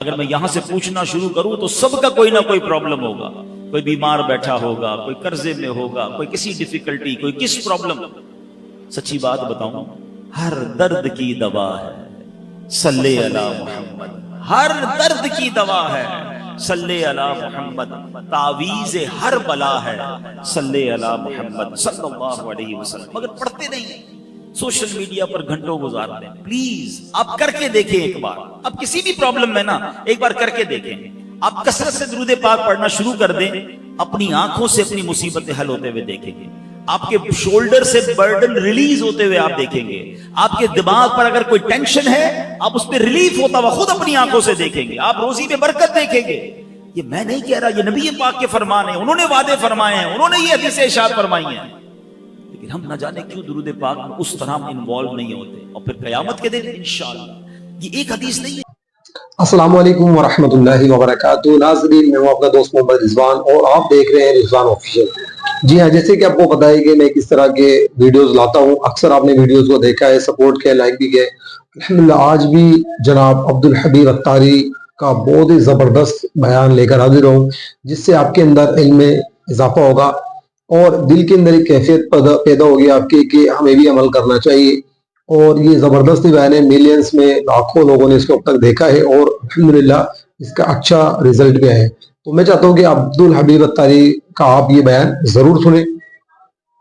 اگر میں یہاں سے پوچھنا شروع کروں تو سب کا کوئی نہ کوئی پرابلم ہوگا. کوئی بیمار بیٹھا ہوگا, کوئی قرضے میں ہوگا, کوئی کسی ڈیفیکلٹی, کوئی کس پرابلم. سچی بات بتاؤں, ہر درد کی دوا ہے صلی علی محمد. ہر درد کی دوا ہے صلی علی محمد. تعویذ ہر بلا ہے صلی علی محمد صلی اللہ علیہ وسلم. مگر پڑھتے نہیں, سوشل میڈیا پر گھنٹوں گزارتے ہیں. پلیز آپ کر کے دیکھیں ایک بار. آپ کسی بھی پرابلم میں نا ایک بار کر کے دیکھیں. آپ کثرت سے درود پاک پڑھنا شروع کر دیں, اپنی آنکھوں سے اپنی مصیبتیں حل ہوتے ہوئے دیکھیں گے. آپ کے شولڈر سے برڈن ریلیز ہوتے ہوئے آپ دیکھیں گے. آپ کے دماغ پر اگر کوئی ٹینشن ہے آپ اس پہ ریلیف ہوتا ہوا خود اپنی آنکھوں سے دیکھیں گے. آپ روزی میں برکت دیکھیں گے. یہ میں نہیں کہہ رہا, یہ نبی پاک کے فرمان ہیں, انہوں نے وعدے فرمائے ہیں, انہوں نے یہ حدیثیں ارشاد فرمائی ہیں. لیکن ہم نہ جانے کیوں درود پاک میں اس طرح انوالو نہیں ہوتے. اور پھر قیامت کے دن انشاءاللہ یہ ایک حدیث نہیں ہے. السلام علیکم ورحمۃ اللہ وبرکاتہ. ناظرین, میں ہوں اپنا دوست محمد رضوان اور آپ دیکھ رہے ہیں رضوان آفیشیل. جی ہاں, جیسے کہ آپ کو پتہ ہے کہ میں کس طرح کے ویڈیوز لاتا ہوں. اکثر آپ نے ویڈیوز کو دیکھا ہے, سپورٹ کیا, لائک بھی کیا. الحمدللہ آج بھی جناب عبدالحبیب اتاری کا بہت ہی زبردست بیان لے کر حاضر ہوں, جس سے آپ کے اندر علم میں اضافہ ہوگا اور دل کے اندر ایک کیفیت پیدا ہوگی آپ کی کہ ہمیں بھی عمل کرنا چاہیے. اور یہ زبردست بیان ہے, ملینز میں لاکھوں لوگوں نے اس کو اب تک دیکھا ہے اور الحمدللہ اس کا اچھا رزلٹ بھی ہے. تو میں چاہتا ہوں کہ عبدالحبیب اتاری کا آپ یہ بیان ضرور سنیں.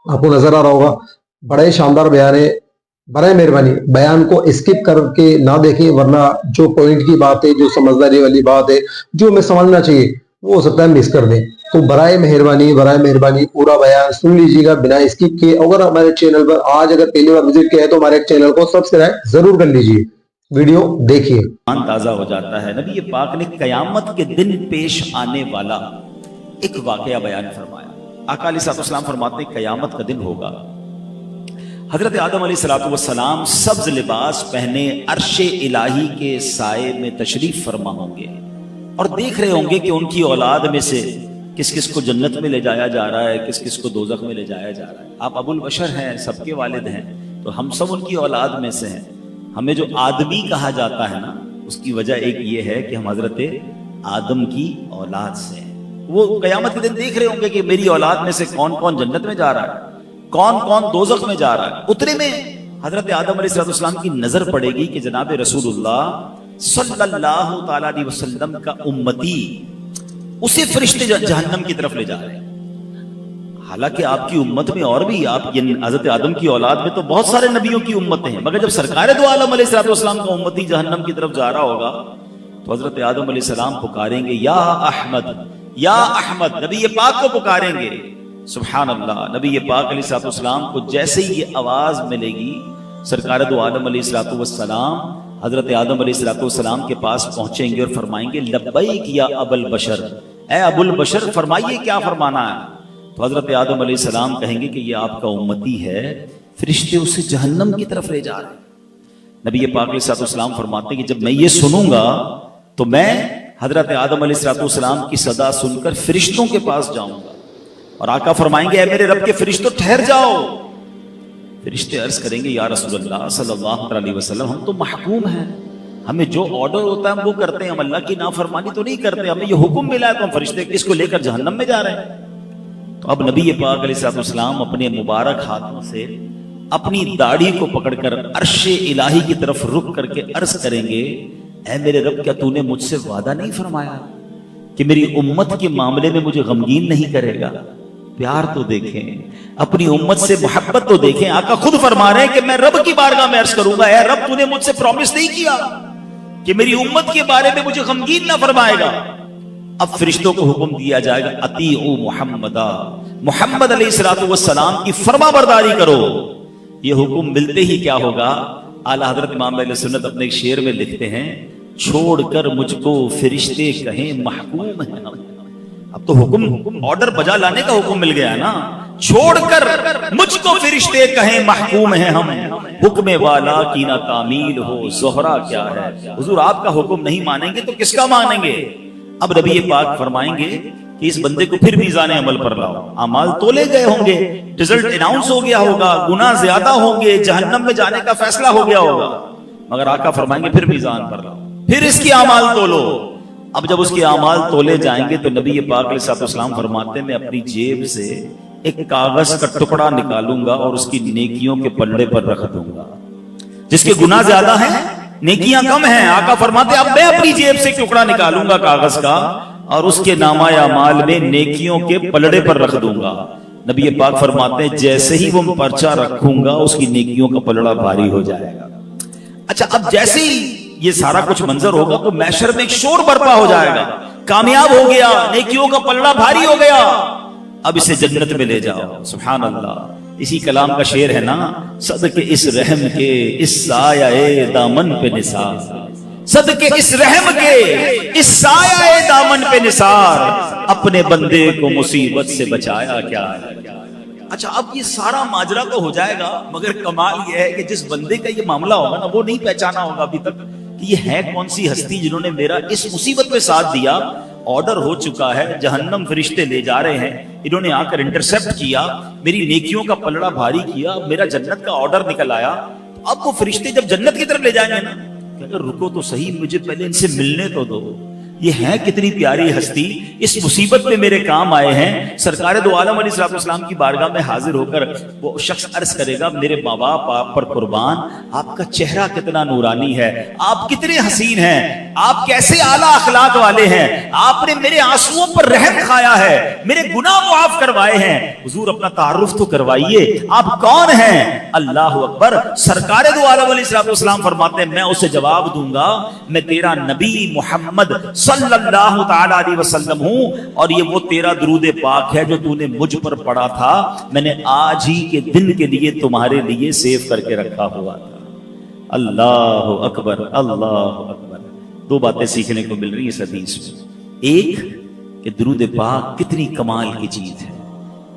آپ کو نظر آ رہا ہوگا بڑا ہی شاندار بیان ہے. برائے مہربانی بیان کو اسکپ کر کے نہ دیکھیں, ورنہ جو پوائنٹ کی بات ہے, جو سمجھداری والی بات ہے, جو ہمیں سمجھنا چاہیے وہ ہو سکتا ہے مس کر دیں. تو برائے مہربانی پورا بیان سن لیجیے گا بنا اسکپ کے. اگر ہمارے چینل پر آج اگر پہلی بار وزٹ کیا ہے تو ہمارے چینل کو سبسکرائب ضرور کر لیجیے. ویڈیو دیکھیے, ایمان تازہ ہو جاتا ہے. نبی پاک نے قیامت کے دن پیش آنے والا ایک واقعہ بیان فرمایا. آقا علیہ السلام فرماتے ہیں قیامت کا دن ہوگا, حضرت آدم علیہ السلام سبز لباس پہنے عرش الہی کے سائے میں تشریف فرما ہوں گے اور دیکھ رہے ہوں گے کہ ان کی اولاد میں سے کس کس کو جنت میں لے جایا جا رہا ہے, کس کس کو دوزخ میں لے جایا جا رہا ہے. آپ ابو البشر ہیں, سب کے والد ہیں, تو ہم سب ان کی اولاد میں سے ہیں. ہمیں جو آدمی کہا جاتا ہے نا, اس کی وجہ ایک یہ ہے کہ ہم حضرت آدم کی اولاد سے ہیں. وہ قیامت کے دن دیکھ رہے ہوں گے کہ میری اولاد میں سے کون کون جنت میں جا رہا ہے, کون کون دوزخ میں جا رہا ہے. اتنے میں حضرت آدم علیہ السلام کی نظر پڑے گی کہ جناب رسول اللہ صلی اللہ تعالی علیہ وسلم کا امتی, اسے فرشتے جہنم کی طرف لے جا رہے ہیں. حالانکہ آپ کی امت میں اور بھی, آپ حضرت آدم کی اولاد میں تو بہت سارے نبیوں کی امتیں ہیں, مگر جب سرکار دو عالم علیہ السلام کا امتی جہنم کی طرف جا رہا ہوگا تو حضرت آدم علیہ السلام پکاریں گے یا احمد, یا احمد. نبی پاک کو پکاریں گے. سبحان اللہ, نبی پاک علیہ السلام کو جیسے ہی یہ آواز ملے گی, سرکار دو عالم علیہ السلام حضرت آدم علیہ السلام کے پاس پہنچیں گے اور فرمائیں گے لبیک یا ابو البشر, اے ابو البشر فرمائیے کیا فرمانا ہے. تو حضرت آدم علیہ السلام کہیں گے کہ یہ آپ کا امتی ہے, فرشتے اسے جہنم کی طرف لے جا رہے ہیں. نبی پاک علیہ السلام فرماتے ہیں کہ جب میں یہ سنوں گا تو میں حضرت آدم علیہ السلام کی صدا سن کر فرشتوں کے پاس جاؤں گا اور آقا فرمائیں گے اے میرے رب کے فرشتوں ٹھہر جاؤ. فرشتے عرض کریں گے یا رسول اللہ صلی اللہ علیہ وسلم, ہم تو محکوم ہیں, ہمیں جو آرڈر ہوتا ہے ہم وہ کرتے ہیں, ہم اللہ کی نافرمانی تو نہیں کرتے, ہمیں یہ حکم ملا ہے تو ہم فرشتے اس کو لے کر جہنم میں جا رہے ہیں. تو اب نبی پاک علیہ السلام اپنے مبارک ہاتھوں سے اپنی داڑھی کو پکڑ کر عرش الہی کی طرف رک کر کے عرض کریں گے اے میرے رب, کیا تو نے مجھ سے وعدہ نہیں فرمایا کہ میری امت کے معاملے میں مجھے غمگین نہیں کرے گا. پیار تو دیکھیں, اپنی امت سے محبت تو دیکھیں. آقا خود فرما رہے ہیں کہ میں رب کی بارگاہ میں عرض کروں گا اے رب, تو نے مجھ سے پرومس نہیں کیا کہ میری امت کے بارے میں مجھے غمگین نہ فرمائے گا. اب فرشتوں کو حکم دیا جائے گا اطیعوا محمدا, محمد علیہ السلام کی فرما برداری کرو. یہ حکم ملتے ہی کیا ہوگا, اعلیٰ حضرت امام اہل سنت اپنے ایک شعر میں لکھتے ہیں چھوڑ کر مجھ کو فرشتے کہیں محکوم ہیں. اب تو حکم آرڈر بجا لانے کا حکم مل گیا نا, چھوڑ کر مجھ کو فرشتے کہیں محکوم ہیں ہم, حکم والا کی نہ تعمیل ہو زہرا کیا ہے. حضور آپ کا حکم نہیں مانیں گے تو کس کا مانیں گے. اب نبی پاک فرمائیں گے کہ اس بندے کو پھر میزان عمل پر لاؤ. اعمال تولے گئے ہوں گے, رزلٹ اناؤنس ہو گیا ہوگا, گناہ زیادہ ہوں گے, جہنم میں جانے کا فیصلہ ہو گیا ہوگا, مگر آقا فرمائیں گے پھر میزان پر لاؤ. پھر اس کے اعمال تولو. اب جب اس کے اعمال تولے جائیں گے تو نبی پاک علیہ الصلوۃ والسلام فرماتے ہیں میں اپنی جیب سے ایک کاغذ کا ٹکڑا نکالوں گا اور اس کی نیکیوں کے پلڑے پر رکھ دوں گا. جس کے گناہ زیادہ ہیں نیکیاں کم ہیں، آقا فرماتے اب میں اپنی جیب سے ٹکڑا نکالوں گا کاغذ کا اور اس کے نامہ اعمال میں نیکیوں کے پلڑے پر رکھ دوں گا. نبی پاک فرماتے ہیں جیسے ہی وہ پرچہ رکھوں گا اس کی نیکیوں کا پلڑا بھاری ہو جائے گا. اچھا اب جیسے ہی یہ سارا کچھ منظر ہوگا تو محشر میں ایک شور برپا ہو جائے گا، کامیاب ہو گیا، نیکیوں کا پلڑا بھاری ہو گیا، اب اسے جنت میں لے جاؤ. سبحان اللہ. اسی کلام کا شعر ہے نا، صدقے اس رحم کے اس سایہ دامن پہ نثار، صدقے اس رحم کے اس سایہ دامن پہ نثار، اپنے بندے کو مصیبت سے بچایا کیا. اچھا اب یہ سارا ماجرا تو ہو جائے گا، مگر کمال یہ ہے کہ جس بندے کا یہ معاملہ ہوگا نا وہ نہیں پہچانا ہوگا ابھی تک کہ یہ ہے کون سی ہستی جنہوں نے میرا اس مصیبت میں ساتھ دیا. آرڈر ہو چکا ہے، جہنم فرشتے لے جا رہے ہیں، انہوں نے آ کر انٹرسپٹ کیا، میری نیکیوں کا پلڑا بھاری کیا، میرا جنت کا آرڈر نکل آیا. اب وہ فرشتے جب جنت کی طرف لے جائیں گے نا کہ اگر رکو تو صحیح، مجھے پہلے ان سے ملنے تو دو، یہ ہے کتنی پیاری ہستی، اس مصیبت میں میرے کام آئے ہیں. سرکار دو عالم علیہ الصلوۃ والسلام کی بارگاہ میں حاضر ہو کر وہ شخص عرض کرے گا میرے ماں باپ آپ پر قربان، آپ کا چہرہ کتنا نورانی ہے، آپ کتنے حسین ہیں، آپ کیسے اعلیٰ اخلاق والے ہیں، آپ نے میرے آنسوؤں پر رحم کھایا ہے، میرے گناہ معاف کروائے ہیں. حضور اپنا تعارف تو کروائیے، آپ کون ہیں؟ اللہ اکبر. سرکار دو عالم علیہ الصلوۃ والسلام فرماتے ہیں میں اسے جواب دوں گا میں تیرا نبی محمد صلی اللہ تعالی علیہ وسلم ہوں، اور یہ وہ تیرا درود پاک ہے جو تو نے مجھ پر پڑھا تھا، میں نے آج ہی کے دن کے لیے تمہارے لیے سیو کر کے رکھا ہوا تھا. اللہ اکبر اللہ اکبر. دو باتیں سیکھنے کو مل رہی ہیں اس حدیث میں. ایک کہ درود پاک کتنی کمال کی چیز ہے،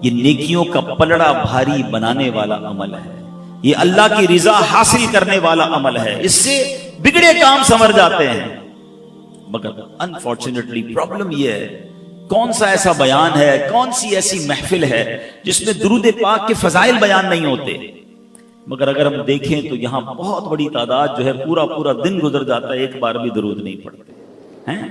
یہ نیکیوں کا پلڑا بھاری بنانے والا عمل ہے، یہ اللہ کی رضا حاصل کرنے والا عمل ہے، اس سے بگڑے کام سنور جاتے ہیں. مگر انفارچونیٹلی پرابلم یہ ہے کون سا ایسا بیان ہے، کون سی ایسی محفل ہے جس میں درود پاک کے فضائل بیان نہیں ہوتے. مگر اگر ہم دیکھیں تو یہاں بہت بڑی تعداد جو ہے پورا دن گزر جاتا ہے ایک بار بھی درود نہیں پڑھتے ہیں،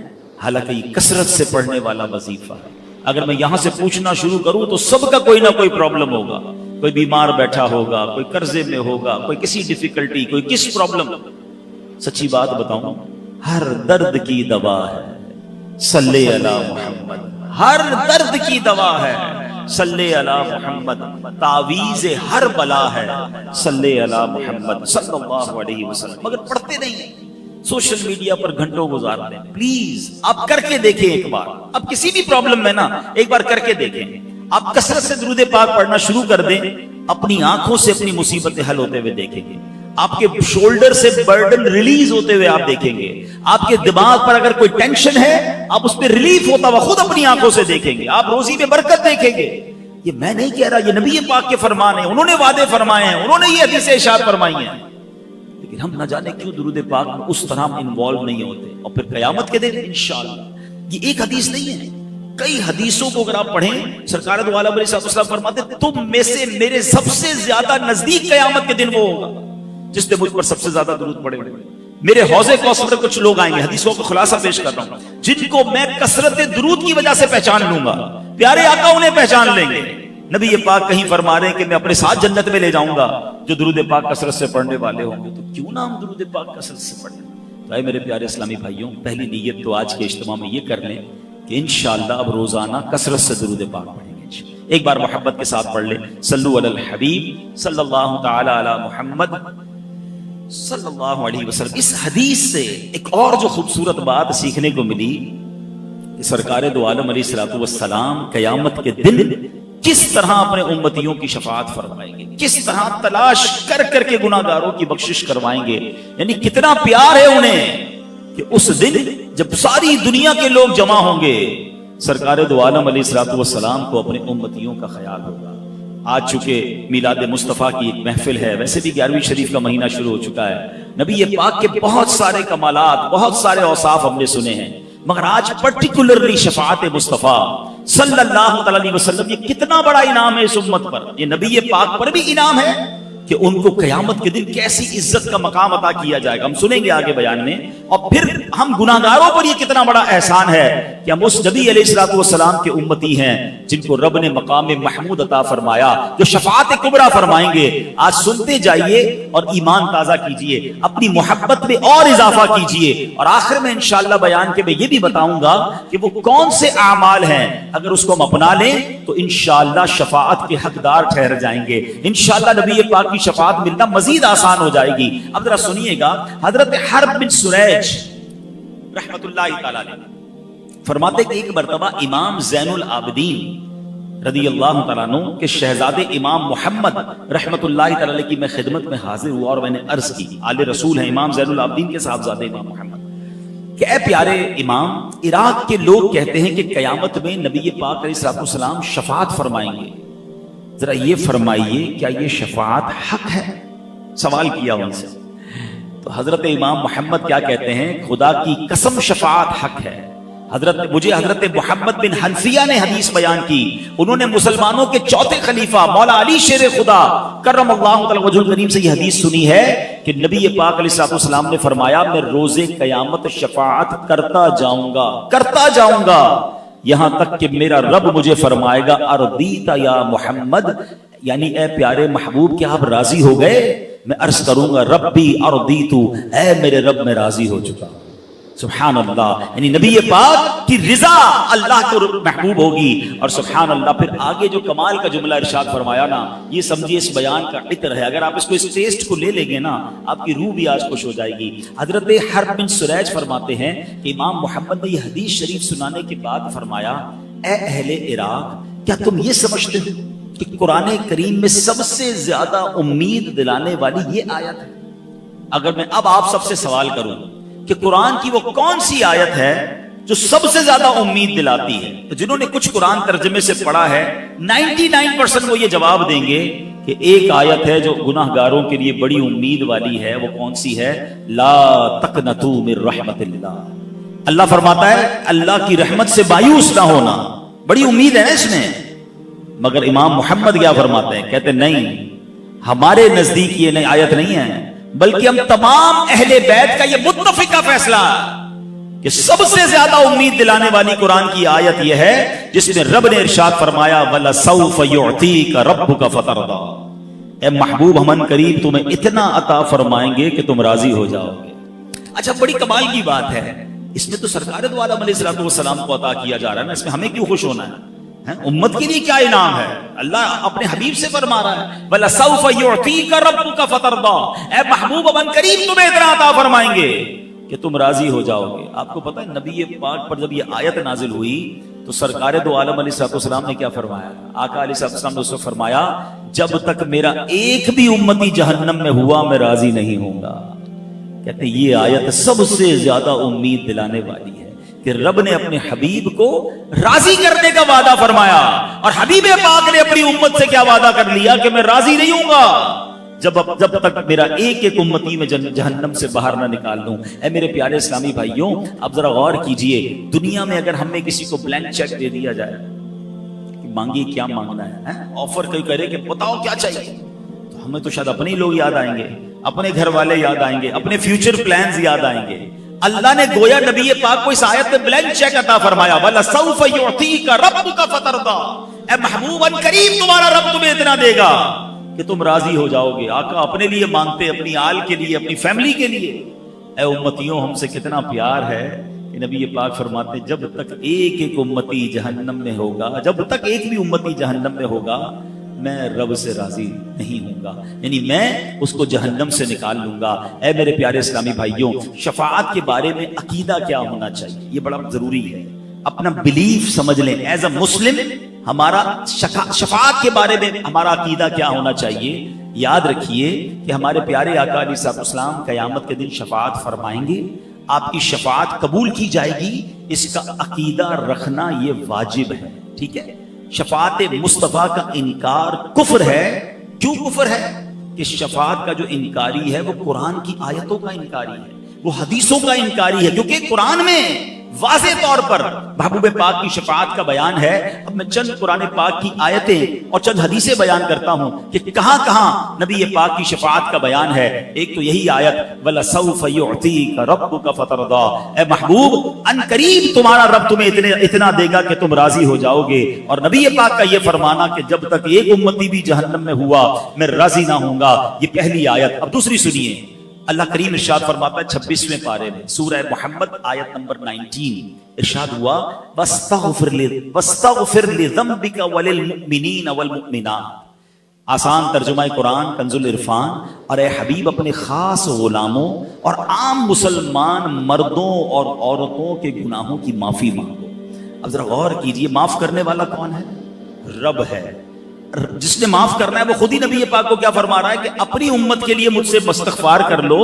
حالانکہ یہ کثرت سے پڑھنے والا وظیفہ ہے. اگر میں یہاں سے پوچھنا شروع کروں تو سب کا کوئی نہ کوئی پرابلم ہوگا، کوئی بیمار بیٹھا ہوگا، کوئی قرضے میں ہوگا، کوئی کسی ڈیفیکلٹی، کوئی کس پرابلم. سچی بات بتاؤں ہر درد کی دوا ہے صلی علی محمد، ہر درد کی دوا ہے صلی علی محمد، تعویذ ہر بلا ہے صلی علی محمد صلی اللہ علیہ وسلم. مگر پڑھتے نہیں، سوشل میڈیا پر گھنٹوں گزارتے ہیں. پلیز آپ کر کے دیکھیں ایک بار، اب کسی بھی پرابلم میں نا ایک بار کر کے دیکھیں. آپ کثرت سے درود پاک پڑھنا شروع کر دیں، اپنی آنکھوں سے اپنی مصیبتیں حل ہوتے ہوئے دیکھیں گے، آپ کے شولڈر سے برڈن ریلیز ہوتے ہوئے آپ دیکھیں گے، آپ کے دماغ پر اگر کوئی ٹینشن ہے آپ اس پہ ریلیف ہوتا ہوا خود اپنی آنکھوں سے دیکھیں گے، آپ روزی میں برکت دیکھیں گے. یہ میں نہیں کہہ رہا، یہ نبی پاک کے فرمان ہیں، انہوں نے وعدے فرمائے ہیں، انہوں نے یہ حدیثیں ارشاد فرمائی ہیں. لیکن ہم نہ جانے کیوں درود پاک میں اس طرح انوالو نہیں ہوتے. اور پھر قیامت کے دن انشاءاللہ، یہ ایک حدیث نہیں ہے، کئی حدیثوں کو اگر آپ پڑھیں سرکار دو عالم علیہ السلام فرماتے تم میں سے میرے سب سے زیادہ نزدیک قیامت کے دن وہ ہوگا جس نے مجھ پر سب سے زیادہ درود پڑھے. میرے حوضے کوثر میں کچھ لوگ آئیں گے، حدیثوں کو خلاصہ پیش کر رہا ہوں، جن کو میں کثرت درود کی وجہ سے پہچان لوں گا، پیارے آقا انہیں پہچان لیں گے. نبی یہ پاک کہیں فرما رہے ہیں کہ میں اپنے ساتھ جنت میں لے جاؤں گا جو درود پاک کثرت سے پڑھنے والے ہوں گے. تو کیوں نہ ہم درود پاک کثرت سے پڑھیں؟ تو اے میرے پیارے اسلامی بھائیوں، پہلی نیت تو آج کے اجتماع میں یہ کر لیں کہ انشاءاللہ اب روزانہ کثرت سے درود پاک پڑھیں گے. ایک بار محبت کے ساتھ پڑھ لیں، صلو علی الحبیب صلی اللہ تعالی علی محمد صلی اللہ علیہ وسلم. اس حدیث سے ایک اور جو خوبصورت بات سیکھنے کو ملی کہ سرکار دو عالم علیہ الصلوۃ والسلام قیامت کے دن کس طرح اپنے امتیوں کی شفاعت فرمائیں گے، کس طرح تلاش کر کر کے گناہگاروں کی بخشش کروائیں گے. یعنی کتنا پیار ہے انہیں کہ اس دن جب ساری دنیا کے لوگ جمع ہوں گے سرکار دو عالم علیہ الصلوۃ والسلام کو اپنے امتیوں کا خیال ہوگا. آج چونکہ میلاد مصطفیٰ کی ایک محفل ہے، ویسے بھی 11ویں شریف کا مہینہ شروع ہو چکا ہے، نبی پاک کے بہت سارے کمالات، بہت سارے اوصاف ہم نے سنے ہیں، مگر آج پرٹیکولرلی شفاعت مصطفیٰ صلی اللہ علیہ وسلم، یہ کتنا بڑا انعام ہے اس امت پر. یہ نبی پاک پر بھی انعام ہے کہ ان کو قیامت کے دن کیسی عزت کا مقام عطا کیا جائے گا. ہم سنیں گے آگے بیان میں. اور پھر ہم گناہگاروں پر یہ کتنا بڑا احسان ہے کہ ہم اس نبی علیہ الصلوۃ والسلام کے امتی ہیں جن کو رب نے مقام محمود عطا فرمایا, جو شفاعت کبریٰ فرمائیں گے. آج سنتے جائیے اور ایمان تازہ کیجئے, اپنی محبت میں اور اضافہ کیجئے, اور آخر میں انشاءاللہ بیان کے میں یہ بھی بتاؤں گا کہ وہ کون سے اعمال ہیں اگر اس کو ہم اپنا لیں تو انشاءاللہ شفاعت کے حقدار ٹھہر جائیں گے. انشاءاللہ نبی پاک کی شفاعت ملنا مزید آسان ہو جائے گی. اب ذرا سنیے گا, حضرت حرب بن سریج رحمت اللہ تعالی علیہ فرماتے کہ ایک مرتبہ امام زین العابدین رضی اللہ تعالیٰ عنہ کے شہزادے امام محمد رحمت اللہ تعالی علیہ کی میں خدمت میں حاضر ہوا اور میں نے عرض کی, آل رسول ہیں امام زین العابدین کے صاحبزادے امام محمد, کہ اے پیارے امام, عراق کے لوگ کہتے ہیں کہ قیامت میں نبی پاک علیہ السلام شفاعت فرمائیں گے, ذرا یہ فرمائیے کیا یہ شفاعت حق ہے؟ سوال کیا ان سے. تو حضرت امام محمد کیا کہتے ہیں, خدا کی قسم شفاعت حق ہے. مجھے حضرت محمد بن حنفیہ نے حدیث بیان کی, انہوں نے مسلمانوں کے چوتھے خلیفہ مولا علی شیر خدا کرم اللہ تعالی وجہ الکریم سے یہ حدیث سنی ہے کہ نبی پاک علیہ السلام نے فرمایا میں روز قیامت شفاعت کرتا جاؤں گا یہاں تک کہ میرا رب مجھے فرمائے گا ارضیت یا محمد, یعنی اے پیارے محبوب کیا آپ راضی ہو گئے؟ میں عرض کروں گا ربی ارضیت, اے میرے رب میں راضی ہو چکا. سبحان اللہ, یعنی نبی پاک کی رضا اللہ کو محبوب ہوگی. اور سبحان اللہ پھر آگے جو کمال کا جملہ ارشاد فرمایا نا, یہ سمجھیے اس بیان کا عطر ہے. اگر آپ اس کو اس ٹیسٹ کو لے لیں گے نا, آپ کی روح بھی آج خوش ہو جائے گی. حضرت حرب بن سریج فرماتے ہیں کہ امام محمد نے یہ حدیث شریف سنانے کے بعد فرمایا, اے اہل عراق, کیا تم یہ سمجھتے ہو کہ قرآن کریم میں سب سے زیادہ امید دلانے والی یہ آیت ہے؟ اگر میں اب آپ سب سے سوال کروں کہ قرآن کی وہ کون سی آیت ہے جو سب سے زیادہ امید دلاتی ہے, تو جنہوں نے کچھ قرآن ترجمے سے پڑھا ہے 99% وہ یہ جواب دیں گے کہ ایک آیت ہے جو گناہگاروں کے لیے بڑی امید والی ہے. وہ کون سی ہے؟ لا تقنطوا من رحمت اللہ. اللہ فرماتا ہے اللہ کی رحمت سے مایوس نہ ہونا, بڑی امید ہے نا اس میں. مگر امام محمد کیا فرماتے ہیں, کہتے نہیں, ہمارے نزدیک یہ نئی آیت نہیں ہے, بلکہ ہم تمام اہل بیت کا یہ متفقہ فیصلہ کہ سب سے زیادہ امید دلانے والی قرآن کی آیت یہ ہے جس میں رب نے ارشاد فرمایا وَلَسَوْفَ يُعْتِيكَ رَبُّكَ فَتَرْضَىٰ, اے محبوب ہم قریب تمہیں اتنا عطا فرمائیں گے کہ تم راضی ہو جاؤ گے. اچھا بڑی کمال کی بات ہے, اس میں تو سرکار دو عالم علیہ السلام کو عطا کیا جا رہا ہے نا, اس میں ہمیں کیوں خوش ہونا ہے؟ امت کے لیے کیا انعام ہے؟ اللہ اپنے حبیب سے فرما رہا ہے وَلَسَوْفَ يُعْتِيكَ رَبُّكَ فَتَرْضَىٰ, اے محبوب اب قریب تمہیں اتنا عطا فرمائیں گے کہ تم راضی ہو جاؤ گے. آپ کو پتہ ہے نبی پاک پر جب یہ آیت نازل ہوئی تو سرکار دو عالم علیہ السلام نے کیا فرمایا؟ آقا علیہ السلام نے اس کو فرمایا جب تک میرا ایک بھی امتی جہنم میں ہوا میں راضی نہیں ہوں گا. کہتے ہیں یہ آیت سب سے زیادہ امید دلانے والی ہے کہ رب نے اپنے حبیب کو راضی کرنے کا وعدہ فرمایا, اور حبیب پاک نے اپنی امت سے کیا وعدہ کر لیا کہ میں راضی نہیں ہوں گا جب تک میرا ایک ایک امتی میں جہنم سے باہر نہ نکال دوں. اے میرے پیارے اسلامی بھائیوں, اب ذرا غور کیجئے, دنیا میں اگر ہمیں کسی کو بلینک چیک دے دیا جائے کہ مانگیے کیا مانگنا ہے, آفر کوئی کرے کہ بتاؤ کیا چاہیے, تو ہمیں تو شاید اپنے ہی لوگ یاد آئیں گے, اپنے گھر والے یاد آئیں گے, اپنے فیوچر پلانز یاد آئیں گے. اللہ نے گویا نبی پاک کو اس آیت میں بلینک چیک عطا فرمایا وَلَسَوْفَ يُعْتِيكَ رَبُّكَ فَتَرْضَىٰ, اے محبوب ان قریب تمہارا رب تمہیں اتنا دے گا کہ تم راضی ہو جاؤ گے. آقا اپنے لیے مانگتے, اپنی آل کے لیے, اپنی فیملی کے لیے. اے امتیوں ہم سے کتنا پیار ہے کہ نبی پاک فرماتے جب تک ایک ایک امتی جہنم میں ہوگا, جب تک ایک بھی امتی جہنم میں ہوگا میں رب سے راضی نہیں ہوں گا, یعنی میں اس کو جہنم سے نکال لوں گا. اے میرے پیارے اسلامی بھائیوں, شفاعت کے بارے میں عقیدہ کیا ہونا چاہیے یہ بڑا ضروری ہے. اپنا بلیف سمجھ لیں ایز اے مسلم, ہمارا شفاعت کے بارے میں ہمارا عقیدہ کیا ہونا چاہیے. یاد رکھیے کہ ہمارے پیارے آقا علیہ السلام قیامت کے دن شفاعت فرمائیں گے, آپ کی شفاعت قبول کی جائے گی, اس کا عقیدہ رکھنا یہ واجب ہے. ٹھیک ہے, شفاعت مصطفیٰ کا انکار کفر ہے. کیوں کفر ہے؟ کہ شفاعت کا جو انکاری ہے وہ قرآن کی آیتوں کا انکاری ہے, وہ حدیثوں کا انکاری ہے, کیونکہ قرآن میں واضح طور پر محبوب پاک کی شفاعت کا بیان ہے. اب میں چند قرآن پاک کی آیتیں اور چند حدیثیں بیان کرتا ہوں کہ کہاں کہاں نبی پاک کی شفاعت کا بیان ہے. ایک تو یہی آیت وَلَسَوْفَ يُعْطِيكَ رَبُّكَ فَتَرْضَىٰ، اے محبوب ان قریب تمہارا رب تمہیں اتنا دے گا کہ تم راضی ہو جاؤ گے. اور نبی پاک کا یہ فرمانا کہ جب تک ایک امتی بھی جہنم میں ہوا میں راضی نہ ہوں گا، یہ پہلی آیت. اب دوسری سنیے، اللہ کریم ارشاد فرماتا ہے 26ویں پارے میں سورہ محمد آیت نمبر 19، ارشاد ہوا وَاسْتَغْفِرْ لِذَنبِكَ وَلِلْمُؤْمِنِينَ وَالْمُؤْمِنَاتِ. آسان ترجمہ قرآن کنز العرفان. اور اے حبیب اپنے خاص غلاموں اور عام مسلمان مردوں اور عورتوں کے گناہوں کی معافی مانگو. اب ذرا غور کیجئے، معاف کرنے والا کون ہے؟ رب ہے. جس نے معاف کرنا ہے وہ خود ہی نبی پاک کو کیا فرما رہا ہے کہ اپنی امت کے لیے مجھ سے استغفار کر لو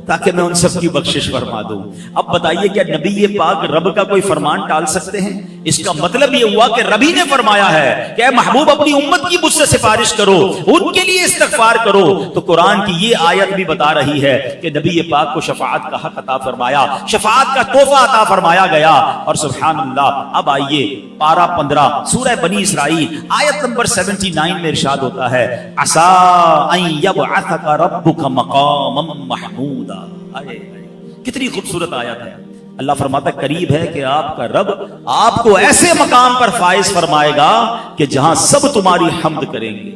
تاکہ میں ان سب کی بخشش فرما دوں. اب بتائیے کیا نبی پاک رب کا کوئی فرمان ٹال سکتے ہیں؟ اس کا مطلب یہ ہوا کہ رب ہی نے فرمایا ہے کہ اے محبوب اپنی امت کی مجھ سے سفارش کرو، ان کے لیے استغفار کرو. تو قرآن کی یہ آیت بھی بتا رہی ہے کہ نبی پاک کو شفاعت کا حق عطا فرمایا، شفاعت کا تحفہ عطا فرمایا گیا. اور سبحان اللہ، اب آئیے پارہ 15 سورہ بنی اسرائیل آیت نمبر 79 میں ارشاد ہوتا ہے عَسَىٰ أَن يَبْعَثَكَ رَبُّكَ مَقَامًا مَحْمُودًا. کتنی خوبصورت آیت ہے. اللہ فرماتا ہے قریب ہے کہ آپ کا رب آپ کو ایسے مقام پر فائز فرمائے گا کہ جہاں سب تمہاری حمد کریں گے.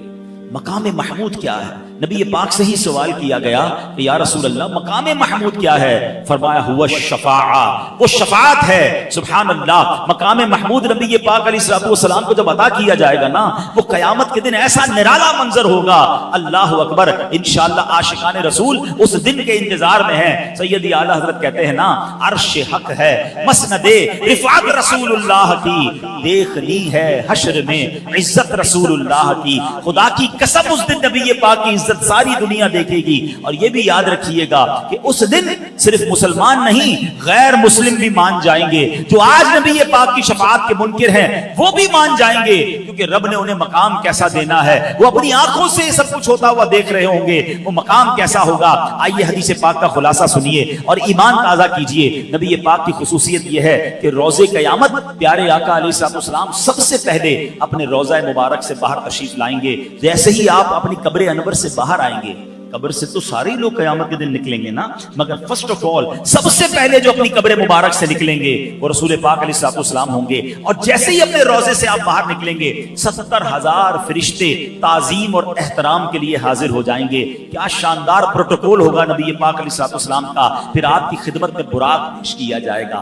مقام محمود کیا ہے؟ نبی پاک سے ہی سوال کیا گیا کہ یا رسول اللہ مقام محمود کیا ہے؟ فرمایا ہوا الشفاعہ، وہ شفاعت ہے. سبحان اللہ، مقام محمود نبی پاک علیہ السلام کو جب عطا کیا جائے گا نا، وہ قیامت کے دن ایسا نرالا منظر ہوگا. اللہ اکبر. انشاءاللہ عاشقان رسول اس دن کے انتظار میں ہیں. سیدی اعلیٰ حضرت کہتے ہیں نا عرش حق ہے مسند رفعت رسول اللہ کی، دیکھنی ہے حشر میں عزت رسول اللہ کی. خدا کی قسم اس دن نبی پاک کی عزت ساری دنیا دیکھے گی. اور یہ بھی یاد رکھیے گا کہ اس دن صرف مسلمان نہیں غیر مسلم بھی مان جائیں گے. جو آج نبی پاک کی شفاعت کے منکر ہیں وہ بھی مان جائیں گے، کیونکہ رب نے انہیں مقام کیسا دینا ہے وہ اپنی آنکھوں سے سب کچھ ہوتا ہوا دیکھ رہے ہوں گے. وہ مقام کیسا ہوگا؟ آئیے حدیث پاک کا خلاصہ سنیے اور ایمان تازہ کیجئے. نبی پاک کی خصوصیت یہ ہے کہ روزے قیامت پیارے آقا علیہ السلام سب سے پہلے اپنے روزہ مبارک سے باہر تشریف لائیں گے. جیسے ہی آپ اپنی قبر انور سے باہر آئیں گے، قبر سے تو سارے لوگ قیامت کے دن نکلیں گے نا، مگر فرسٹ آف آل سب سے پہلے جو اپنی قبر مبارک سے نکلیں گے وہ رسول پاک علیہ السلام ہوں گے. اور جیسے ہی اپنے روزے سے آپ باہر نکلیں گے 70,000 فرشتے تعظیم اور احترام کے لیے حاضر ہو جائیں گے. کیا شاندار پروٹوکول ہوگا نبی پاک علیہ السلام کا. پھر آپ کی خدمت میں براق پیش کیا جائے گا،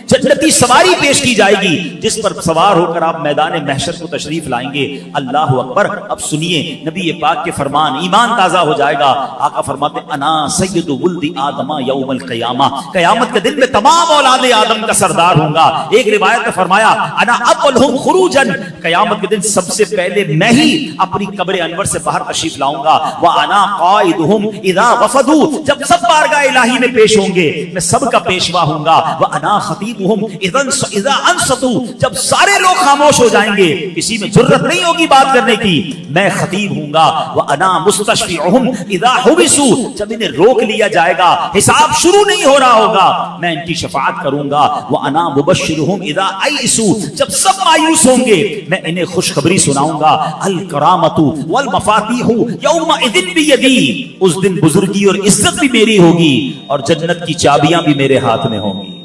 جنتی سواری پیش کی جائے گی جس پر سوار ہو کر آپ میدان محشر کو تشریف لائیں گے. اللہ اکبر. اب سنیے نبی پاک کے فرمان، ایمان تازہ ہو جائے گا. آقا فرماتے انا سید ولد آدم یوم القیامہ، قیامت کے دن میں تمام اولاد آدم کا سردار ہوں گا. ایک روایت میں فرمایا انا اولہم خروجا، قیامت کے دن سب سے پہلے میں ہی اپنی قبر انور سے باہر تشریف لاؤں گا. وانا قائدہم اذا وفدوا، جب سب بارگاہ الہی میں پیش ہوں گے میں سب کا پیشوا ہوں گا. وانا خطیبہم اذا انصتوا، جب سارے لوگ خاموش ہو جائیں گے کسی میں جرت نہیں ہوگی بات کرنے کی، میں خطیب ہوں گا. وانا مستشفعہم اذا حبسوا، جب انہیں روک لیا جائے گا حساب شروع نہیں ہو رہا ہوگا میں ان کی شفاعت کروں گا. وانا مبشرہم اذا ایسوا، جب سب مایوس ہوں گے میں انہیں خوشخبری سناؤں گا. الکرامۃ والمفاتیح یومئذ بیدی، اس دن بزرگی اور عزت بھی میری ہوگی اور جنت کی چابیاں بھی میرے ہاتھ میں ہوں گی.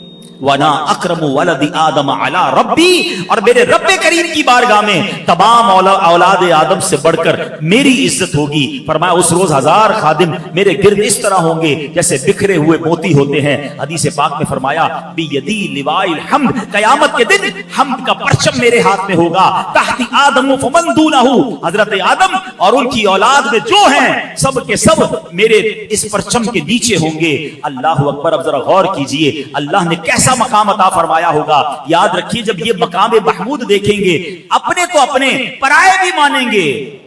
وَنَا أَكْرَمُ وَلَدِ آدَمَ عَلَىٰ رَبِّي، اور میرے رب کریم کی بارگاہ میں تمام اولاد آدم سے بڑھ کر میری عزت ہوگی. فرمایا اس روز 1000 خادم میرے گرد اس طرح ہوں گے جیسے بکھرے ہوئے موتی ہوتے ہیں. حدیث پاک میں فرمایا بِيَدِي لِوَاءِ الْحَمْدِ، قیامت کے دن حمد کا پرچم میرے ہاتھ میں ہوگا. تحت آدم فمن دونہ، حضرت آدم اور ان کی اولاد میں جو ہیں سب کے سب میرے اس پرچم کے نیچے ہوں گے. اللہ اکبر. اب ذرا غور کیجئے اللہ نے کیسا مقام عطا فرمایا ہوگا. یاد رکھیے جب یہ مقام محمود دیکھیں گے اپنے تو اپنے پرائے بھی مانیں گے.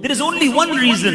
There is only one reason,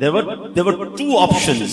there were two options,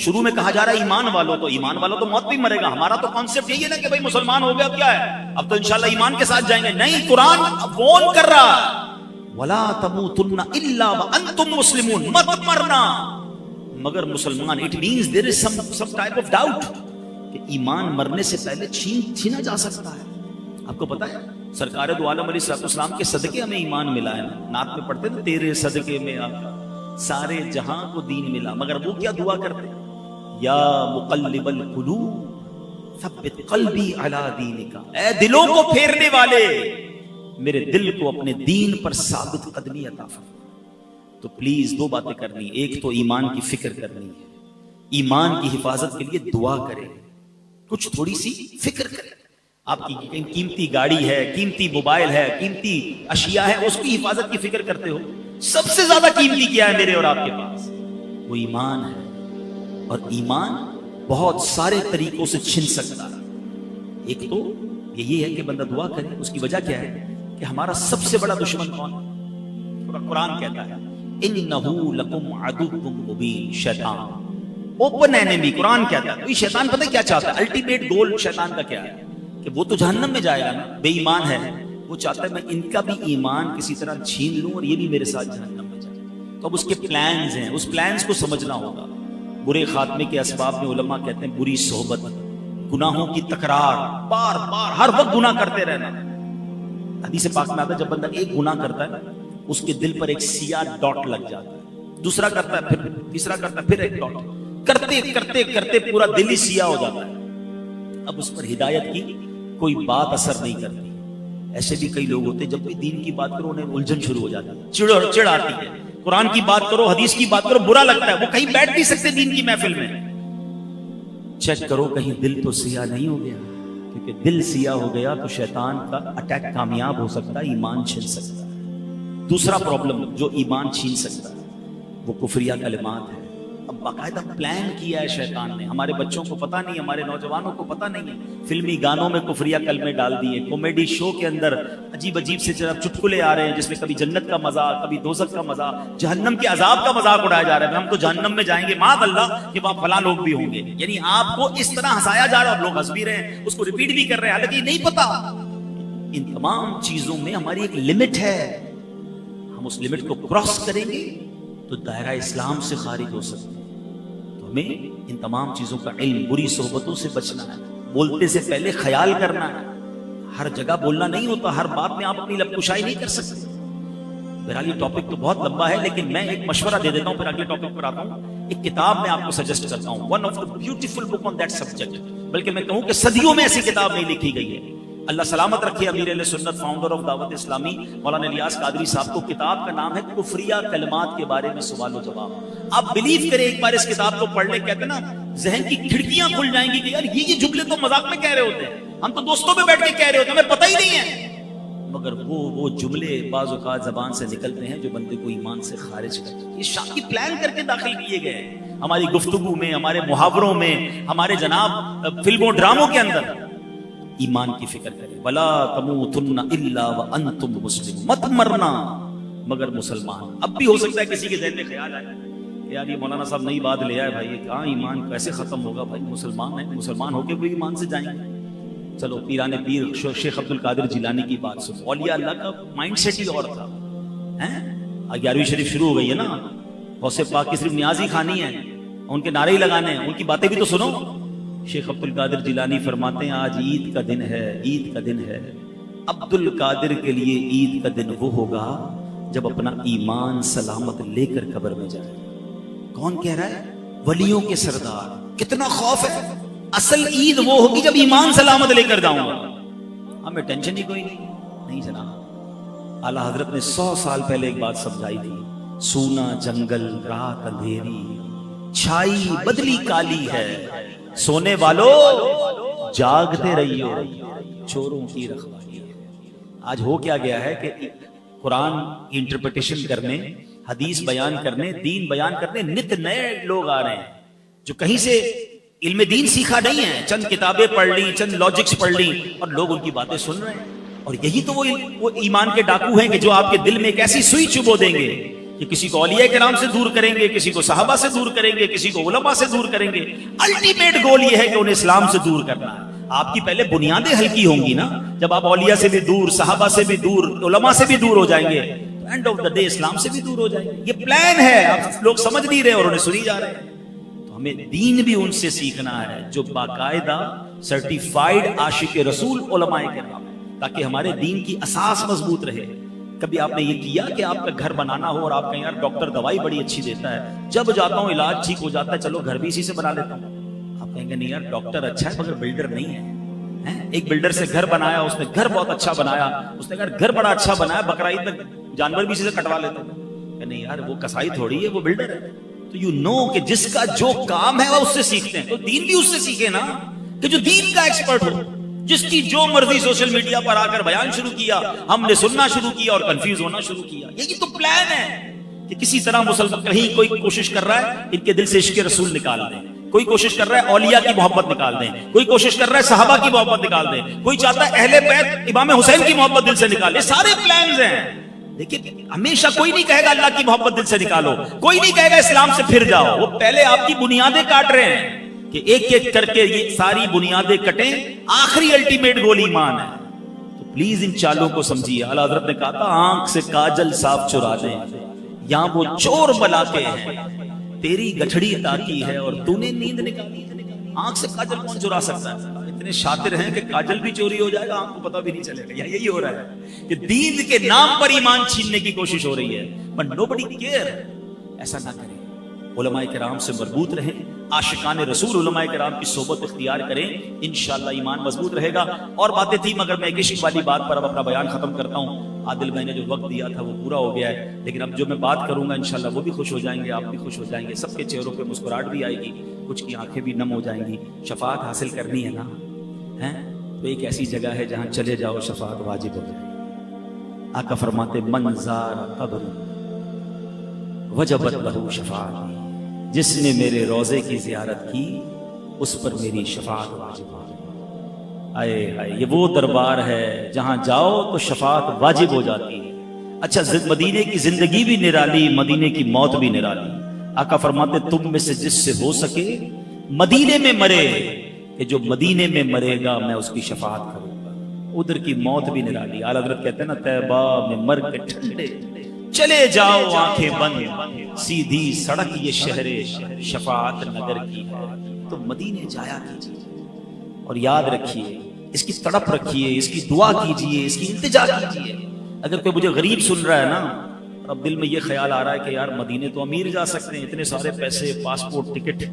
شروع میں کہا جا رہا ہے ایمان والوں، تو ایمان والوں تو موت پہ ہی مرے گا. ہمارا تو کانسیپٹ یہی ہے نا کہ بھائی مسلمان ہو گیا اب کیا ہے، اب تو انشاءاللہ ایمان کے ساتھ جائیں گے. نہیں، قرآن وارن کر رہا ہے وَلَا تَمُوتُنَّ إِلَّا وَأَنْتُمْ مُسْلِمُونَ، مت مرنا مگر مسلمان. It means there is some type of doubt کہ ایمان مرنے سے پہلے چھینا جا سکتا ہے. آپ کو پتا ہے سرکار دو عالم علیہ السلام کے صدقے ہمیں ایمان ملا ہے نا. نعت میں پڑھتے تھے تیرے صدقے میں آقا سارے جہاں کو دین ملا. مگر وہ کیا دعا کرتے ہیں، یا مقلب القلوب ثبت قلبی علی دینک، اے دلوں کو پھیرنے والے میرے دل کو اپنے دین پر ثابت قدمی عطا فرما. تو پلیز دو باتیں کرنی، ایک تو ایمان کی فکر کرنی ہے، ایمان کی حفاظت کے لیے دعا کریں، کچھ تھوڑی سی فکر کریں. آپ کی قیمتی گاڑی ہے، قیمتی موبائل ہے، قیمتی اشیاء ہے، اس کی حفاظت کی فکر کرتے ہو. سب سے زیادہ قیمتی کیا ہے میرے اور آپ کے پاس؟ وہ ایمان ہے. اور ایمان بہت سارے طریقوں سے چھن سکتا ہے. ایک تو یہی ہے کہ بندہ دعا کرے. اس کی وجہ کیا ہے کہ ہمارا سب سے بڑا دشمن کون ہے؟ قرآن کہتا ہے انہو لکم عدو مبین، شیطان اوپن اینیمی. قرآن کہتا ہے شیطان پتہ کیا چاہتا ہے؟ الٹیمیٹ گول شیطان کا کیا ہے کہ وہ تو جہنم میں جائے گا نا، بے ایمان ہے. وہ چاہتا ہے میں ان کا بھی ایمان کسی طرح چھین لوں اور یہ بھی میرے ساتھ جہنم میں جائے. تو اب اس کے پلانز ہیں، اس پلانز کو سمجھنا ہوگا. برے خاتمے کے اسباب میں علماء کہتے ہیں بری صحبت، گناہوں کی تکرار، بار بار ہر وقت گناہ کرتے رہنا. حدیث پاک میں آتا ہے جب بندہ ایک گناہ کرتا ہے اس کے دل پر ایک سیاہ ڈاٹ لگ جاتا ہے، دوسرا کرتا ہے پھر تیسرا کرتا ہے پھر ایک ڈاٹ، کرتے کرتے کرتے پورا دل ہی سیاہ ہو جاتا ہے. اب اس پر ہدایت کی کوئی بات اثر نہیں کرتی. ایسے بھی کئی لوگ ہوتے ہیں جب بھی دین کی بات کرو انہیں الجھن شروع ہو جاتی ہے، چڑ آتی ہے. قرآن کی بات کرو، حدیث کی بات کرو، برا لگتا ہے. وہ کہیں بیٹھ نہیں سکتے دین کی محفل میں. چیک کرو کہیں دل تو سیاہ نہیں ہو گیا، کیونکہ دل سیاہ ہو گیا تو شیطان کا اٹیک کامیاب ہو سکتا ہے، ایمان چھین سکتا ہے. دوسرا پرابلم جو ایمان چھین سکتا ہے وہ کفریہ کلمات ہے. اب باقاعدہ پلان کیا ہے شیطان نے. ہمارے بچوں کو پتہ نہیں، ہمارے نوجوانوں کو پتہ نہیں ہے. فلمی گانوں میں کفریہ کلمے ڈال دیے، کامیڈی شو کے اندر عجیب عجیب سے چٹکلے آ رہے ہیں جس میں کبھی جنت کا مذاق، کبھی دوزخ کا مذاق، جہنم کے عذاب کا مذاق اڑایا جا رہا ہے. ہم تو جہنم میں جائیں گے معاذ اللہ کہ وہاں فلاں لوگ بھی ہوں گے. یعنی آپ کو اس طرح ہنسایا جا رہا ہے اور لوگ ہنس بھی رہے ہیں، اس کو ریپیٹ بھی کر رہے ہیں، حالانکہ یہ نہیں پتا. ان تمام چیزوں میں ہماری ایک لمٹ ہے. ہم اس لمٹ کو کراس کریں گے تو دائرہ اسلام سے خارج ہو سکتے ہیں. ہمیں ان تمام چیزوں کا علم، بری صحبتوں سے بچنا ہے، بولتے سے پہلے خیال کرنا ہے. ہر جگہ بولنا نہیں ہوتا، ہر بات میں آپ اپنی لب کشائی نہیں کر سکتے. بہرحال یہ ٹاپک تو بہت لمبا ہے لیکن میں ایک مشورہ دے دیتا ہوں پھر اگلے ٹاپک پر آتا ہوں. ایک کتاب میں آپ کو سجیسٹ کرتا ہوں، one of the beautiful book on that subject. بلکہ میں کہوں کہ صدیوں میں ایسی کتاب نہیں لکھی گئی ہے. اللہ سلامت رکھے امیر اہل سنت، فاؤنڈر آف دعوت اسلامی مولانا الیاس قادری صاحب کو کتاب کا نام ہے کفریہ کلمات کے بارے میں سوال و جواب. آپ بلیو کریں ایک بار اس کتاب کو پڑھ لیں، کہتے ہیں نا ذہن کی کھڑکیاں کھل جائیں گی کہ یار یہ جملے تو مذاق میں کہہ رہے ہوتے ہیں، ہم تو دوستوں میں بیٹھ کے کہہ رہے ہوتے ہیں، ہمیں پتہ ہی نہیں ہے. مگر وہ جملے بعض اوقات زبان سے نکلتے ہیں جو بندے کو ایمان سے خارج کرتے ہیں. یہ شاکی پلان کر کے داخل کیے گئے ہماری گفتگو میں، ہمارے محاوروں میں، ہمارے جناب فلموں ڈراموں کے اندر. ایمان کی فکر کریں. ولا تموتن الا وانتم مسلمون، مت مرنا مگر مسلمان. اب بھی ہو سکتا ہے کسی کے ذہن میں خیال آئے کہ یار یہ مولانا صاحب نئی بات لے آئے، بھائی یہ کہاں ایمان کیسے ختم ہوگا؟ بھائی مسلمان ہیں، مسلمان ہو کے بھی ایمان سے جائیں گے. چلو پیران پیر شیخ عبد القادر جیلانی کی بات سنو. اولیاء اللہ کا مائنڈ سیٹ ہی اور تھا. 11ویں شریف شروع ہو گئی ہے نا، غوث پاک کی صرف نیازی کھانی ہے، ان کے نعرے ہی لگانے ہیں، ان کی باتیں بھی تو سنو. شیخ عبد القادر جیلانی فرماتے ہیں آج عید کا دن ہے، عید کا دن ہے. عبد القادر کے لیے عید کا دن وہ ہوگا جب اپنا ایمان سلامت لے کر قبر میں جائے. کون کہہ رہا ہے؟ ولیوں کے سردار. کتنا خوف ہے. اصل عید وہ ہوگی جب ایمان سلامت لے کر جاؤں گا. ہمیں ٹینشن ہی کوئی نہیں جناب. اعلیٰ حضرت نے 100 سال پہلے ایک بات سمجھائی تھی. سونا جنگل، رات اندھیری، چھائی بدلی کالی ہے، سونے والو جاگتے رہیو، چوروں کی رکھوالی ہے. آج ہو کیا گیا ہے کہ قرآن کی انٹرپریٹیشن کرنے، حدیث بیان کرنے، دین بیان کرنے نت نئے لوگ آ رہے ہیں جو کہیں سے علم دین سیکھا نہیں ہے، چند کتابیں پڑھ لی، چند لاجکس پڑھ لی اور لوگ ان کی باتیں سن رہے ہیں. اور یہی تو وہ ایمان کے ڈاکو ہیں کہ جو آپ کے دل میں ایک ایسی سوئی چبو دیں گے کہ کسی کو اولیاء کرام سے دور کریں گے, کسی کو صحابہ سے دور کریں گے, کسی کو علماء سے دور کریں گے. الٹیمیٹ گول یہ ہے کہ انہیں اسلام سے دور کرنا ہے. آپ کی پہلے بنیادیں ہلکی ہوں گی نا, جب آپ اولیاء سے بھی دور, صحابہ سے بھی دور, علماء سے بھی دور ہو جائیں گے, اینڈ آف دا ڈے اسلام سے بھی دور ہو جائیں گے. یہ پلان ہے, آپ لوگ سمجھ نہیں رہے اور انہیں سنی جا رہے ہیں. تو ہمیں دین بھی ان سے سیکھنا ہے جو باقاعدہ سرٹیفائیڈ عاشق رسول علماء کرام ہیں, تاکہ ہمارے دین کی اساس مضبوط رہے. کبھی آپ نے یہ کیا کہ آپ کا گھر بنانا ہو اور آپ کہیں یار ڈاکٹر دوائی بڑی اچھی دیتا ہے, جب جاتا ہوں علاج ٹھیک ہو جاتا ہے, چلو گھر بھی اسی سے بنا لیتا ہوں. آپ کہیں گے نہیں یار ڈاکٹر اچھا ہے مگر بلڈر نہیں ہے. ایک بلڈر سے گھر بنایا, اس نے گھر بہت اچھا بنایا, اس نے کہا گھر بڑا اچھا بنایا, بقرعید میں جانور بھی اسی سے کٹوا لیتا ہوں. کہ نہیں یار وہ کسائی تھوڑی ہے, وہ بلڈر ہے. تو یو نو کہ جس کا جو کام ہے وہ اس سے سیکھتے ہیں, تو دین بھی اس سے سیکھے نا, کہ جو دین کا ایکسپرٹ ہو. جس کی جو مرضی سوشل میڈیا پر آ کر بیان شروع کیا, ہم نے سننا شروع کیا اور کنفیوز ہونا شروع کیا. یہی تو پلان ہے کہ کسی طرح مسلمان, کہیں کوئی کوشش کر رہا ہے ان کے دل سے عشق رسول نکال دیں, کوئی کوشش کر رہا ہے اولیاء کی محبت نکال دیں, کوئی کوشش کر رہا ہے صحابہ کی محبت نکال دیں, کوئی چاہتا ہے اہل بیت امام حسین کی محبت دل سے نکال دیں. سارے پلانز ہیں. لیکن ہمیشہ کوئی نہیں کہے گا اللہ کی محبت دل سے نکالو, کوئی نہیں کہے گا اسلام سے پھر جاؤ. وہ پہلے آپ کی بنیادیں کاٹ رہے ہیں کہ ایک ایک کر کے یہ ساری بنیادیں کٹیں, آخری الٹیمیٹ گول ایمان ہے. تو پلیز ان چالوں کو سمجھیے. اعلیٰ حضرت نے کہا تھا آنکھ سے کاجل صاف چرا دیں, یہاں وہ چور بلاتے ہیں, تیری گٹھڑی تاکی ہے اور تو نے نیند نکالی. آنکھ سے کاجل کون چرا سکتا ہے؟ اتنے شاطر ہیں کہ کاجل بھی چوری ہو جائے گا, آنکھ کو پتہ بھی نہیں چلے گا. یہی ہو رہا ہے کہ دین کے نام پر ایمان چھیننے کی کوشش ہو رہی ہے, بٹ nobody care. ایسا نہ کریں. علماء کرام سے مربوط رہیں, عاشقان رسول علماء کرام کی صحبت اختیار کریں, انشاءاللہ ایمان مضبوط رہے گا. اور باتیں تھی مگر میں ایک عشق والی بات پر اب اپنا بیان ختم کرتا ہوں. عادل میں نے جو وقت دیا تھا وہ پورا ہو گیا ہے, لیکن اب جو میں بات کروں گا انشاءاللہ وہ بھی خوش ہو جائیں گے, آپ بھی خوش ہو جائیں گے, سب کے چہروں پہ مسکراہٹ بھی آئے گی, کچھ کی آنکھیں بھی نم ہو جائیں گی. شفاعت حاصل کرنی ہے نا, تو ایک ایسی جگہ ہے جہاں چلے جاؤ شفاعت واجب ہو جائے. آقا فرماتے من زار قبر وجبت لہ شفاعت, جس نے میرے روضے کی زیارت کی اس پر میری شفاعت واجب ہو. آئے آئے, یہ وہ دربار ہے جہاں جاؤ تو شفاعت واجب ہو جاتی ہے. اچھا مدینے کی زندگی بھی نرالی, مدینے کی موت بھی نرالی. آقا فرماتے تم میں سے جس سے ہو سکے مدینے میں مرے, کہ جو مدینے میں مرے گا میں اس کی شفاعت کروں گا. ادھر کی موت بھی نرالی. اعلیٰ حضرت کہتے ہیں نا طیبہ میں مر کے ٹھنڈے چلے جاؤ آنکھیں بند, سیدھی سڑک یہ شہر شفاعت نگر کی ہے. تو مدینے جایا کیجیے اور یاد رکھیے, اس کی تڑپ رکھیے, اس کی دعا کیجیے, اس کی التجا کیجیے. اگر کوئی مجھے غریب سن رہا ہے نا, اب دل میں یہ خیال آ رہا ہے کہ یار مدینے تو امیر جا سکتے ہیں, اتنے سارے پیسے, پاسپورٹ, ٹکٹ,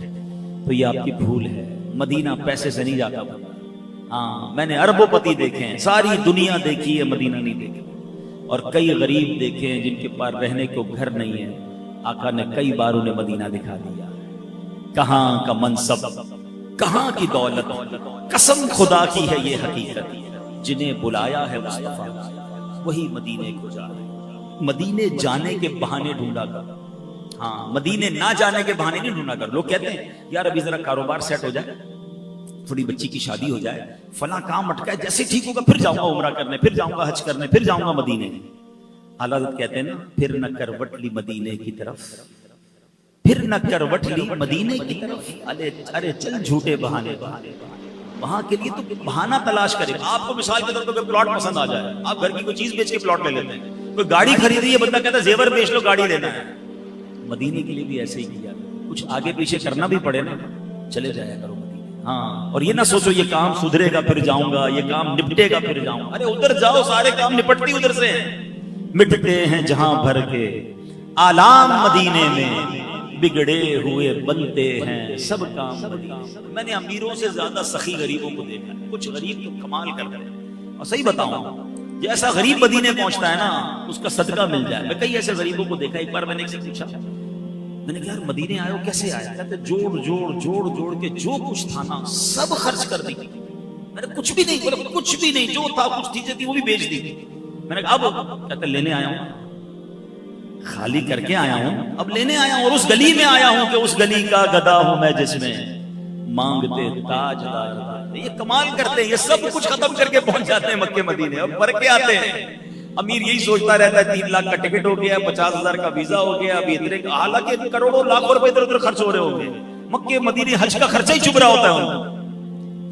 تو یہ آپ کی بھول ہے. مدینہ پیسے سے نہیں جاتا. ہاں میں نے اربوں پتی دیکھے ہیں, ساری دنیا دیکھی ہے, مدینہ نہیں دیکھا. اور کئی غریب دیکھے ہیں جن کے پاس رہنے کو گھر نہیں ہے, آقا نے کئی بار انہیں مدینہ دکھا دیا. کہاں کا منصب, کہاں کی دولت, قسم خدا کی ہے یہ حقیقت, جنہیں بلایا ہے مصطفیٰ وہی مدینے کو جا رہے. مدینے جانے کے بہانے ڈھونڈا کر, ہاں مدینے نہ جانے کے بہانے نہیں ڈھونڈا کر. لوگ کہتے ہیں یار ابھی ذرا کاروبار سیٹ ہو جائے, تھوڑی بچی کی شادی ہو جائے, فلاں کام اٹکا ہے, جیسے ٹھیک ہوگا پھر جاؤں گا عمرہ کرنے, پھر جاؤں گا حج کرنے, پھر جاؤں گا مدینے. اعلیٰ حضرت کہتے ہیں نا پھر نہ کروٹ لی مدینے کی طرف, پھر نہ کروٹ لی مدینے کی طرف. ارے چل جھوٹے بہانے, وہاں کے لیے تو بہانہ تلاش کرے. آپ کو مثال کے طور پر کوئی پلاٹ پسند آ جائے, آپ گھر کی کوئی چیز بیچ کے پلاٹ لے لیتے ہیں. کوئی گاڑی خریدی ہے, بندہ کہتا ہے زیور بیچ لو, گاڑی لینا ہے. مدینے کے لیے بھی ایسے ہی کیا, کچھ آگے پیچھے کرنا بھی پڑے نا, چلے جایا کرو مدینے. ہاں, اور یہ نہ سوچو یہ کام سدھرے گا پھر جاؤں گا, یہ کام نپٹے گا پھر جاؤں گا. ارے ادھر جاؤ, سارے کام نپٹتی ادھر سے ہیں. مٹتے ہیں جہاں بھر کے آلام مدینے میں, بگڑے ہوئے بنتے ہیں سب کام مدینے. میں نے امیروں سے زیادہ سخی غریبوں کو دیکھا ہے. کچھ غریب تو کمال کرتے ہیں, اور صحیح بتاؤں جیسا غریب مدینے پہنچتا ہے نا اس کا صدقہ مل جائے. میں کئی ایسے غریبوں کو دیکھا. ایک بار میں نے ایک سے پوچھا, میں نے کہا یار مدینے آئے ہو کیسے آئے؟ کہتے جوڑ جوڑ جوڑ جوڑ کے جو کچھ تھا نا سب خرچ کر دی. میں نے کچھ بھی نہیں, بولے کچھ بھی نہیں, جو تھا کچھ چیزیں تھی وہ بھی بیچ دی. میں نے کہا اب کہتے لینے آیا ہوں, خالی کر کے آیا ہوں, اب لینے آیا ہوں. اور اس گلی میں آیا ہوں کہ اس گلی کا گدا ہوں میں جس میں مانگتے تاج تاج. یہ کمال کرتے ہیں, یہ سب کچھ ختم کر کے پہنچ جاتے ہیں مکے مدینے, اب بھر کے آتے ہیں. امیر یہی سوچتا رہتا ہے 3 لاکھ کا ٹکٹ ہو گیا، 50,000 کا ویزا ہو گیا، ابھی اتنے کا، حالانکہ کروڑوں لاکھوں روپے ادھر ادھر خرچ ہو رہے ہوں گے، مکے مدینے حج کا خرچہ ہی چبھ رہا ہوتا ہے ان کو۔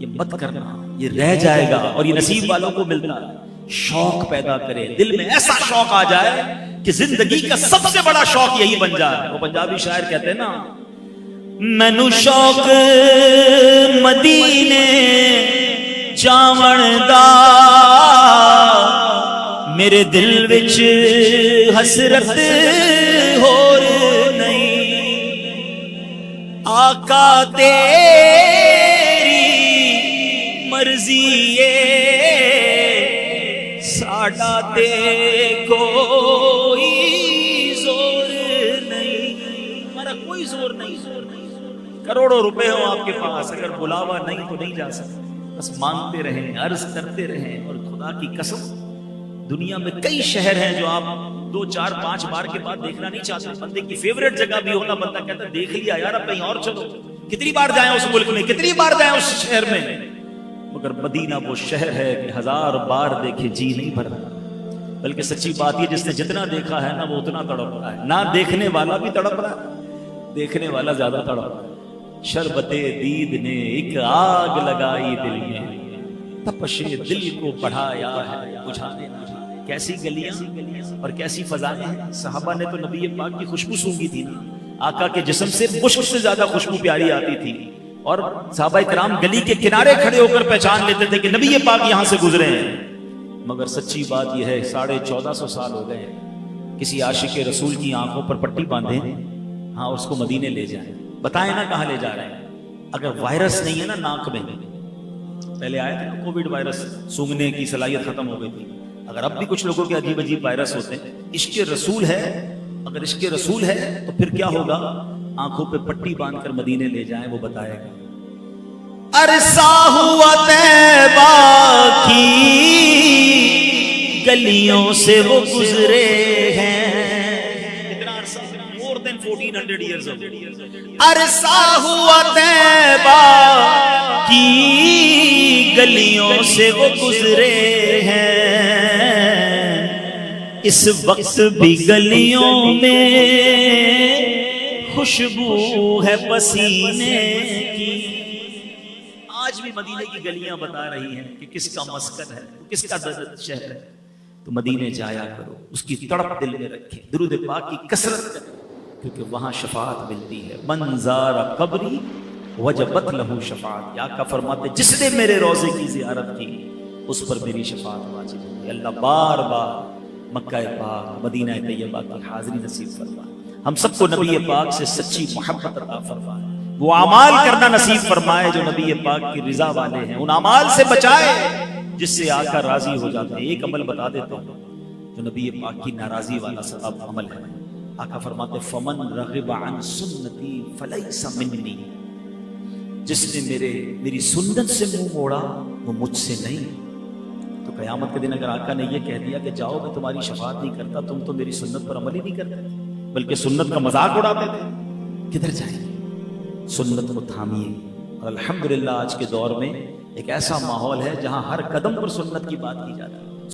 یہ مت کرنا، یہ رہ جائے گا اور یہ نصیب والوں کو ملتا ہے۔ شوق پیدا کرے دل میں، ایسا شوق آ جائے کہ زندگی کا سب سے بڑا شوق یہی بن جائے۔ وہ پنجابی شاعر کہتے ہیں نا، مینوں شوق مدینے جاون دا، میرے دل وچ حسرت ہور نہیں، آقا تیری مرضی ہے، ساڈا تے کوئی زور نہیں، ہمارا کوئی زور نہیں۔ کروڑوں روپے ہو آپ کے پاس، اگر بلاوا نہیں تو نہیں جا سکتے، بس مانگتے رہیں، عرض کرتے رہیں۔ اور خدا کی قسم دنیا میں کئی شہر ہیں جو آپ 2 4 5 بار کے بعد دیکھنا نہیں چاہتے۔ بندے کی فیوریٹ جگہ بھی ہونا، بندہ کہتا ہے دیکھ لیا یار اب کہیں اور چلو، کتنی بار جائیں اس ملک میں، کتنی بار جائیں اس شہر میں، مگر مدینہ وہ شہر ہے کہ 1000 بار دیکھے جی نہیں بھرتا۔ بلکہ سچی بات یہ، جس نے جتنا دیکھا ہے نا وہ اتنا تڑپ رہا ہے، نہ دیکھنے والا بھی تڑپ رہا ہے، دیکھنے والا زیادہ تڑپ رہا ہے۔ شربت دید نے ایک آگ لگائی دل میں، تپش دل کو بڑھایا ہے بجھانے نہ۔ کیسی گلیاں اور کیسی فضائیں ہیں۔ صحابہ نے تو نبی پاک کی خوشبو سونگھی تھی نا، آقا کے جسم سے مشک سے زیادہ خوشبو پیاری آتی تھی، اور صحابہ کرام گلی کے کنارے کھڑے ہو کر پہچان لیتے تھے کہ نبی پاک یہاں سے گزرے ہیں۔ مگر سچی بات یہ ہے 1450 سال ہو گئے، کسی عاشق رسول کی آنکھوں پر پٹی باندھیں، ہاں اس کو مدینے لے جائیں، بتائیں نا کہاں لے جا رہے ہیں۔ اگر وائرس نہیں ہے نا ناک میں، پہلے آئے تھے نا کووڈ وائرس، سونگنے کی صلاحیت ختم ہو گئی تھی، اگر اب بھی کچھ لوگوں کے عجیب عجیب وائرس ہوتے ہیں، عشق رسول ہے، اگر عشق رسول ہے تو پھر کیا ہوگا؟ آنکھوں پہ پٹی باندھ کر مدینے لے جائیں، وہ بتائے گا۔ عرصہ ہوا طیبہ کی گلیوں سے وہ گزرے ہیں، اتنا عرصہ، more than 1400 years ago۔ عرصہ ہوا طیبہ کی گلیوں سے وہ گزرے ہیں، اس وقت بھی گلیوں میں خوشبو ہے پسینے کی۔ آج بھی مدینے کی گلیاں بتا رہی ہیں کہ کس کا مسکن ہے، کس کا شہر ہے۔ تو مدینے جایا کرو، اس کی تڑپ دل میں رکھے، درود پاک کی کثرت کرے، کیونکہ وہاں شفاعت ملتی ہے۔ من زار قبری وجبت لہو شفاعت، آقا فرماتے جس نے میرے روضے کی زیارت کی اس پر میری شفاعت واجب ہوگی۔ اللہ بار بار مکہ پاک مدینہ طیبہ کی حاضری نصیب فرمائے، ہم سب کو نبی پاک سے سچی محبت عطا فرمائے، وہ اعمال کرنا نصیب فرمائے جو نبی پاک کی رضا والے ہیں، ان اعمال سے بچائے جس سے آقا راضی ہو جاتے ہیں۔ ایک عمل بتا دیتا ہوں جو نبی پاک کی ناراضی والا سبب عمل ہے۔ آقا فرماتے فمن رغب عن سنتی فلیس منی، جس نے میری سنت سے منہ موڑا وہ مجھ سے نہیں۔ تو قیامت کے دن اگر آقا نے یہ کہہ دیا کہ جاؤ میں تمہاری شفاعت نہیں کرتا، تم تو میری سنت پر عمل ہی نہیں کرتے بلکہ سنت کا مذاق اڑاتے تھے، کدھر جائیں گے؟ سنت کو تھامیے۔ اور الحمدللہ آج کے دور میں ایک ایسا ماحول ہے جہاں ہر قدم پر سنت کی بات کی جاتی ہے۔